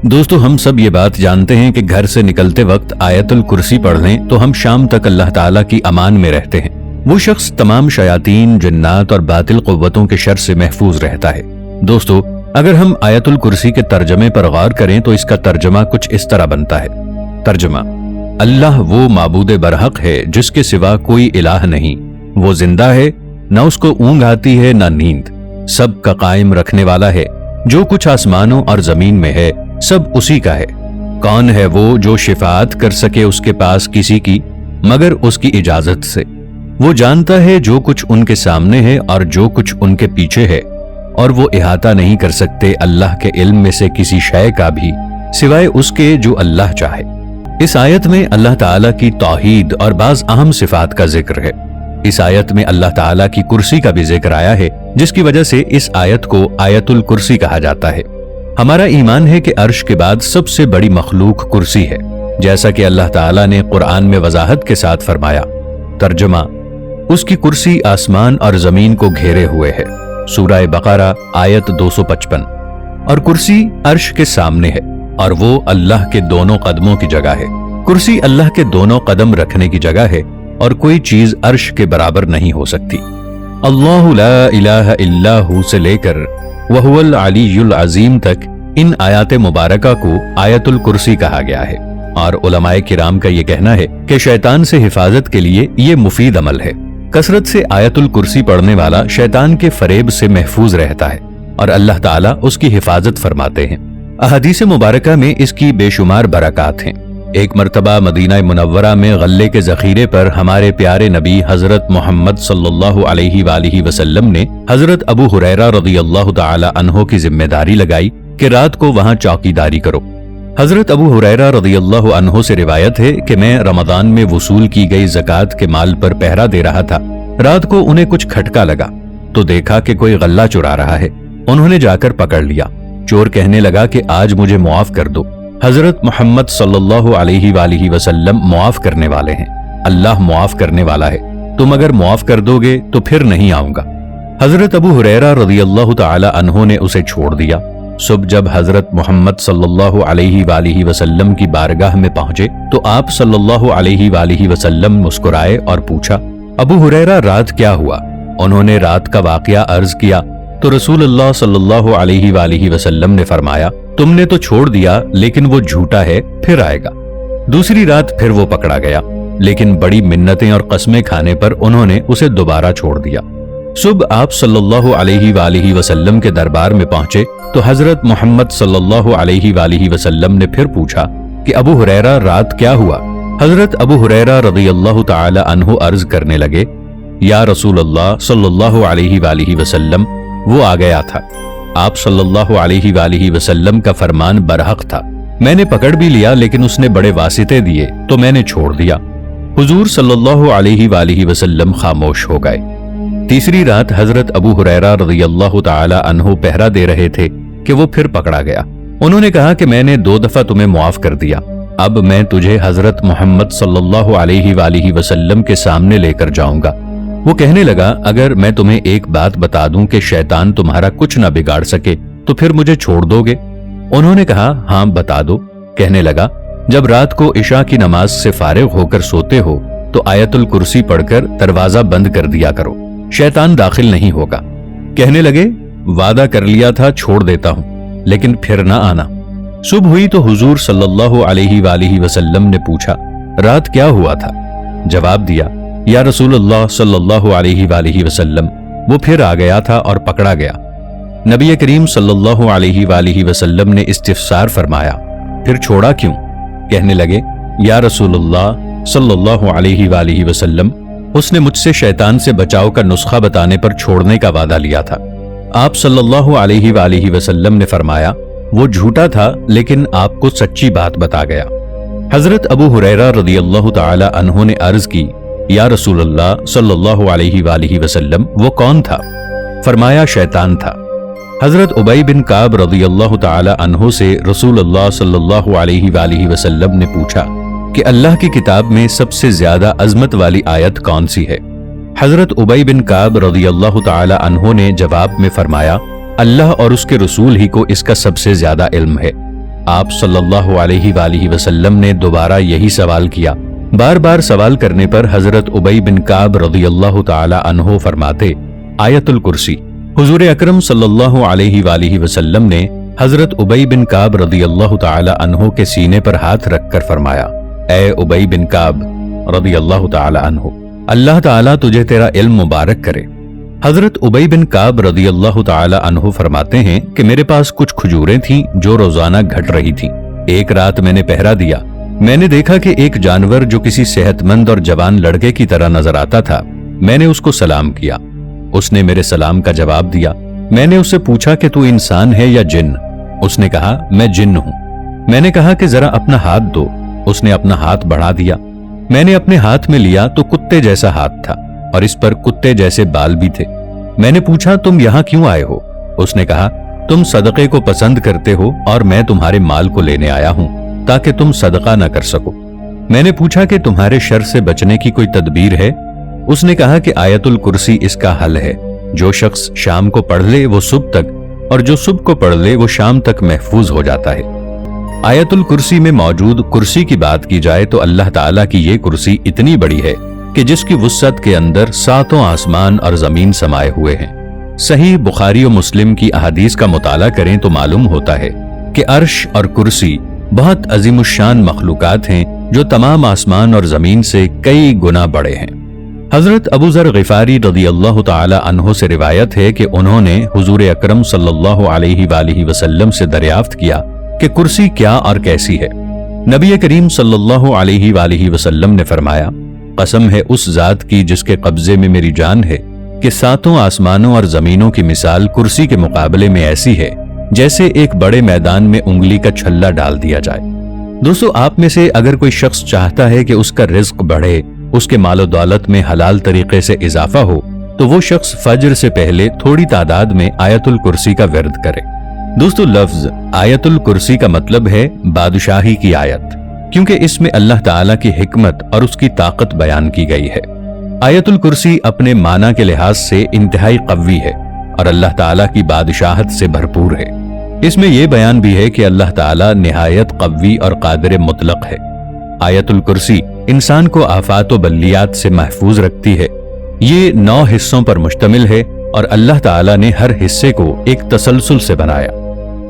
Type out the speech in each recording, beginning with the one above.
دوستو ہم سب یہ بات جانتے ہیں کہ گھر سے نکلتے وقت آیت الکرسی پڑھ لیں تو ہم شام تک اللہ تعالیٰ کی امان میں رہتے ہیں۔ وہ شخص تمام شیاطین، جنات اور باطل قوتوں کے شر سے محفوظ رہتا ہے۔ دوستو اگر ہم آیت الکرسی کے ترجمے پر غور کریں تو اس کا ترجمہ کچھ اس طرح بنتا ہے۔ ترجمہ: اللہ وہ معبود برحق ہے جس کے سوا کوئی الہ نہیں، وہ زندہ ہے، نہ اس کو اونگ آتی ہے نہ نیند، سب کا قائم رکھنے والا ہے، جو کچھ آسمانوں اور زمین میں ہے سب اسی کا ہے۔ کون ہے وہ جو شفاعت کر سکے اس کے پاس کسی کی مگر اس کی اجازت سے؟ وہ جانتا ہے جو کچھ ان کے سامنے ہے اور جو کچھ ان کے پیچھے ہے، اور وہ احاطہ نہیں کر سکتے اللہ کے علم میں سے کسی شے کا بھی سوائے اس کے جو اللہ چاہے۔ اس آیت میں اللہ تعالیٰ کی توحید اور بعض اہم صفات کا ذکر ہے۔ اس آیت میں اللہ تعالیٰ کی کرسی کا بھی ذکر آیا ہے، جس کی وجہ سے اس آیت کو آیت الکرسی کہا جاتا ہے۔ ہمارا ایمان ہے کہ عرش کے بعد سب سے بڑی مخلوق کرسی ہے، جیسا کہ اللہ تعالیٰ نے قرآن میں وضاحت کے ساتھ فرمایا۔ ترجمہ: اس کی کرسی آسمان اور زمین کو گھیرے ہوئے ہے، سورہ بقرہ آیت 255۔ اور کرسی عرش کے سامنے ہے اور وہ اللہ کے دونوں قدموں کی جگہ ہے۔ کرسی اللہ کے دونوں قدم رکھنے کی جگہ ہے اور کوئی چیز عرش کے برابر نہیں ہو سکتی۔ اللہ لا الہ الا ہو سے لے کر وہو العلی العظیم تک ان آیات مبارکہ کو آیت الکرسی کہا گیا ہے، اور علماء کرام کا یہ کہنا ہے کہ شیطان سے حفاظت کے لیے یہ مفید عمل ہے۔ کثرت سے آیت الکرسی پڑھنے والا شیطان کے فریب سے محفوظ رہتا ہے اور اللہ تعالیٰ اس کی حفاظت فرماتے ہیں۔ احادیث مبارکہ میں اس کی بے شمار برکات ہیں۔ ایک مرتبہ مدینہ منورہ میں غلے کے ذخیرے پر ہمارے پیارے نبی حضرت محمد صلی اللہ علیہ وآلہ وسلم نے حضرت ابو ہریرہ رضی اللہ تعالی عنہ کی ذمہ داری لگائی کہ رات کو وہاں چوکیداری کرو۔ حضرت ابو ہریرہ رضی اللہ عنہ سے روایت ہے کہ میں رمضان میں وصول کی گئی زکوٰۃ کے مال پر پہرا دے رہا تھا۔ رات کو انہیں کچھ کھٹکا لگا تو دیکھا کہ کوئی غلہ چرا رہا ہے۔ انہوں نے جا کر پکڑ لیا۔ چور کہنے لگا کہ آج مجھے معاف کر دو۔ حضرت محمد صلی اللہ علیہ وآلہ وسلم معاف کرنے والے ہیں، اللہ معاف کرنے والا ہے، تم اگر معاف کر دو گے تو پھر نہیں آؤں گا۔ حضرت ابو ہریرہ رضی اللہ تعالی عنہ نے اسے چھوڑ دیا۔ صبح جب حضرت محمد صلی اللہ علیہ وآلہ وسلم کی بارگاہ میں پہنچے تو آپ صلی اللہ علیہ وآلہ وسلم مسکرائے اور پوچھا، ابو ہریرہ رات کیا ہوا؟ انہوں نے رات کا واقعہ عرض کیا تو رسول اللہ صلی اللہ علیہ وآلہ وسلم نے فرمایا، تم نے تو چھوڑ دیا لیکن وہ جھوٹا ہے، پھر آئے گا۔ دوسری رات پھر وہ پکڑا گیا، لیکن بڑی منتیں اور قسمیں کھانے پر انہوں نے اسے دوبارہ چھوڑ دیا۔ صبح آپ صلی اللہ علیہ وآلہ وسلم کے دربار میں پہنچے تو حضرت محمد صلی اللہ علیہ وآلہ وسلم نے پھر پوچھا کہ ابو ہریرہ رات کیا ہوا؟ حضرت ابو ہریرہ رضی اللہ تعالی عنہ عرض کرنے لگے، یا رسول اللہ صلی اللہ علیہ وآلہ وسلم، وہ آ گیا تھا۔ آپ صلی اللہ علیہ وآلہ وسلم کا فرمان برحق تھا، میں نے پکڑ بھی لیا لیکن اس نے بڑے واسطے دیے تو میں نے چھوڑ دیا۔ حضور صلی اللہ علیہ وآلہ وسلم خاموش ہو گئے۔ تیسری رات حضرت ابو ہریرہ رضی اللہ تعالی عنہ پہرا دے رہے تھے کہ وہ پھر پکڑا گیا۔ انہوں نے کہا کہ میں نے 2 دفعہ تمہیں معاف کر دیا، اب میں تجھے حضرت محمد صلی اللہ علیہ وآلہ وسلم کے سامنے لے کر جاؤں گا۔ وہ کہنے لگا، اگر میں تمہیں ایک بات بتا دوں کہ شیطان تمہارا کچھ نہ بگاڑ سکے تو پھر مجھے چھوڑ دو گے؟ انہوں نے کہا، ہاں بتا دو۔ کہنے لگا، جب رات کو عشاء کی نماز سے فارغ ہو کر سوتے ہو تو آیت الکرسی پڑھ کر دروازہ بند کر دیا کرو، شیطان داخل نہیں ہوگا۔ کہنے لگے، وعدہ کر لیا تھا چھوڑ دیتا ہوں، لیکن پھر نہ آنا۔ صبح ہوئی تو حضور صلی اللہ علیہ وآلہ وسلم نے پوچھا، رات کیا ہوا تھا؟ جواب دیا، یا رسول اللہ صلی اللہ علیہ وآلہ وسلم، وہ پھر آ گیا تھا اور پکڑا گیا۔ نبی کریم صلی اللہ علیہ وآلہ وسلم نے استفسار فرمایا، پھر چھوڑا کیوں؟ کہنے لگے، یا رسول اللہ صلی اللہ علیہ وآلہ وسلم، اس نے مجھ سے شیطان سے بچاؤ کا نسخہ بتانے پر چھوڑنے کا وعدہ لیا تھا۔ آپ صلی اللہ علیہ وآلہ وسلم نے فرمایا، وہ جھوٹا تھا لیکن آپ کو سچی بات بتا گیا۔ حضرت ابو ہریرہ رضی اللہ تعالی عنہ نے عرض کی، یا رسول اللہ صلی اللہ علیہ وآلہ وسلم، وہ کون تھا؟ فرمایا، شیطان تھا۔ حضرت ابی بن کعب رضی اللہ تعالی عنہ سے رسول اللہ صلی اللہ علیہ وآلہ وسلم نے پوچھا کہ اللہ کی کتاب میں سب سے زیادہ عظمت والی آیت کون سی ہے؟ حضرت ابی بن کعب رضی اللہ تعالی عنہ نے جواب میں فرمایا، اللہ اور اس کے رسول ہی کو اس کا سب سے زیادہ علم ہے۔ آپ صلی اللہ علیہ وآلہ وسلم نے دوبارہ یہی سوال کیا۔ بار بار سوال کرنے پر حضرت ابی بن کعب رضی اللہ تعالی عنہ فرماتے، آیت الکرسی۔ حضور اکرم صلی اللہ علیہ وآلہ وسلم نے حضرت ابی بن کعب رضی اللہ تعالی عنہ کے سینے پر ہاتھ رکھ کر فرمایا، اے ابی بن کعب رضی اللہ تعالی عنہ، اللہ تعالیٰ تجھے تیرا علم مبارک کرے۔ حضرت ابی بن کعب رضی اللہ تعالی عنہ فرماتے ہیں کہ میرے پاس کچھ کھجوریں تھیں جو روزانہ گھٹ رہی تھیں۔ ایک رات میں نے پہرا دیا، میں نے دیکھا کہ ایک جانور جو کسی صحت مند اور جوان لڑکے کی طرح نظر آتا تھا، میں نے اس کو سلام کیا، اس نے میرے سلام کا جواب دیا۔ میں نے اس سے پوچھا کہ تو انسان ہے یا جن؟ اس نے کہا میں جن ہوں۔ میں نے کہا کہ ذرا اپنا ہاتھ دو، اس نے اپنا ہاتھ بڑھا دیا۔ میں نے اپنے ہاتھ میں لیا تو کتے جیسا ہاتھ تھا اور اس پر کتے جیسے بال بھی تھے۔ میں نے پوچھا تم یہاں کیوں آئے ہو؟ اس نے کہا تم صدقے کو پسند کرتے ہو اور میں تمہارے مال کو لینے آیا ہوں تاکہ تم صدقہ نہ کر سکو۔ میں نے پوچھا کہ تمہارے شر سے بچنے کی کوئی تدبیر ہے؟ اس نے کہا کہ آیت الکرسی اس کا حل ہے، جو شخص شام کو پڑھ لے وہ صبح تک، اور جو صبح کو پڑھ لے وہ شام تک محفوظ ہو جاتا ہے۔ آیت الکرسی میں موجود کرسی کی بات کی جائے تو اللہ تعالیٰ کی یہ کرسی اتنی بڑی ہے کہ جس کی وسعت کے اندر ساتوں آسمان اور زمین سمائے ہوئے ہیں۔ صحیح بخاری و مسلم کی احادیث کا مطالعہ کریں تو معلوم ہوتا ہے کہ عرش اور کرسی بہت عظیم الشان مخلوقات ہیں جو تمام آسمان اور زمین سے کئی گنا بڑے ہیں۔ حضرت ابو ذر غفاری رضی اللہ تعالی عنہ سے روایت ہے کہ انہوں نے حضور اکرم صلی اللہ علیہ وآلہ وسلم سے دریافت کیا کہ کرسی کیا اور کیسی ہے؟ نبی کریم صلی اللہ علیہ وآلہ وسلم نے فرمایا، قسم ہے اس ذات کی جس کے قبضے میں میری جان ہے کہ ساتوں آسمانوں اور زمینوں کی مثال کرسی کے مقابلے میں ایسی ہے جیسے ایک بڑے میدان میں انگلی کا چھلا ڈال دیا جائے۔ دوستو، آپ میں سے اگر کوئی شخص چاہتا ہے کہ اس کا رزق بڑھے، اس کے مال و دولت میں حلال طریقے سے اضافہ ہو، تو وہ شخص فجر سے پہلے تھوڑی تعداد میں آیت الکرسی کا ورد کرے۔ دوستو، لفظ آیت الکرسی کا مطلب ہے بادشاہی کی آیت، کیونکہ اس میں اللہ تعالیٰ کی حکمت اور اس کی طاقت بیان کی گئی ہے۔ آیت الکرسی اپنے معنی کے لحاظ سے انتہائی قوی ہے اور اللہ تعالیٰ کی بادشاہت سے بھرپور ہے۔ اس میں یہ بیان بھی ہے کہ اللہ تعالیٰ نہایت قوی اور قادر مطلق ہے۔ آیت الکرسی انسان کو آفات و بلیات سے محفوظ رکھتی ہے۔ یہ 9 حصوں پر مشتمل ہے اور اللہ تعالیٰ نے ہر حصے کو ایک تسلسل سے بنایا۔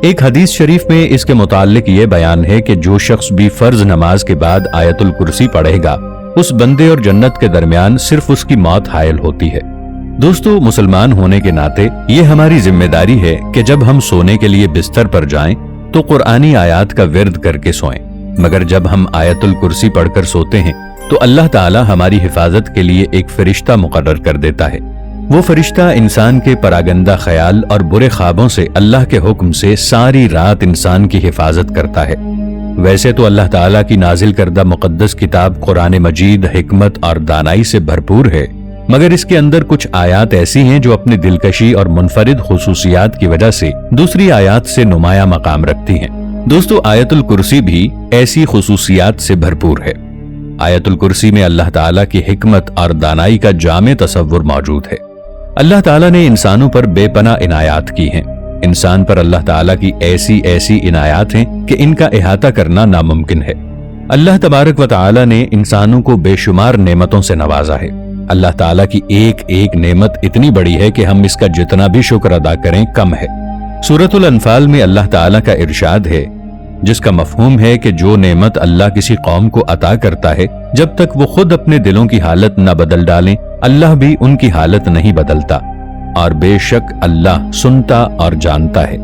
ایک حدیث شریف میں اس کے متعلق یہ بیان ہے کہ جو شخص بھی فرض نماز کے بعد آیت الکرسی پڑھے گا، اس بندے اور جنت کے درمیان صرف اس کی موت حائل ہوتی ہے۔ دوستو، مسلمان ہونے کے ناطے یہ ہماری ذمہ داری ہے کہ جب ہم سونے کے لیے بستر پر جائیں تو قرآنی آیات کا ورد کر کے سوئیں، مگر جب ہم آیت الکرسی پڑھ کر سوتے ہیں تو اللہ تعالی ہماری حفاظت کے لیے ایک فرشتہ مقرر کر دیتا ہے۔ وہ فرشتہ انسان کے پراگندہ خیال اور برے خوابوں سے اللہ کے حکم سے ساری رات انسان کی حفاظت کرتا ہے۔ ویسے تو اللہ تعالیٰ کی نازل کردہ مقدس کتاب قرآن مجید حکمت اور دانائی سے بھرپور ہے، مگر اس کے اندر کچھ آیات ایسی ہیں جو اپنی دلکشی اور منفرد خصوصیات کی وجہ سے دوسری آیات سے نمایاں مقام رکھتی ہیں۔ دوستو، آیت الکرسی بھی ایسی خصوصیات سے بھرپور ہے۔ آیت الکرسی میں اللہ تعالیٰ کی حکمت اور دانائی کا جامع تصور موجود ہے۔ اللہ تعالیٰ نے انسانوں پر بے پناہ عنایات کی ہیں۔ انسان پر اللہ تعالیٰ کی ایسی عنایات ہیں کہ ان کا احاطہ کرنا ناممکن ہے۔ اللہ تبارک و تعالیٰ نے انسانوں کو بے شمار نعمتوں سے نوازا ہے۔ اللہ تعالیٰ کی ایک نعمت اتنی بڑی ہے کہ ہم اس کا جتنا بھی شکر ادا کریں کم ہے۔ سورۃ الانفال میں اللہ تعالیٰ کا ارشاد ہے، جس کا مفہوم ہے کہ جو نعمت اللہ کسی قوم کو عطا کرتا ہے، جب تک وہ خود اپنے دلوں کی حالت نہ بدل ڈالیں، اللہ بھی ان کی حالت نہیں بدلتا، اور بے شک اللہ سنتا اور جانتا ہے۔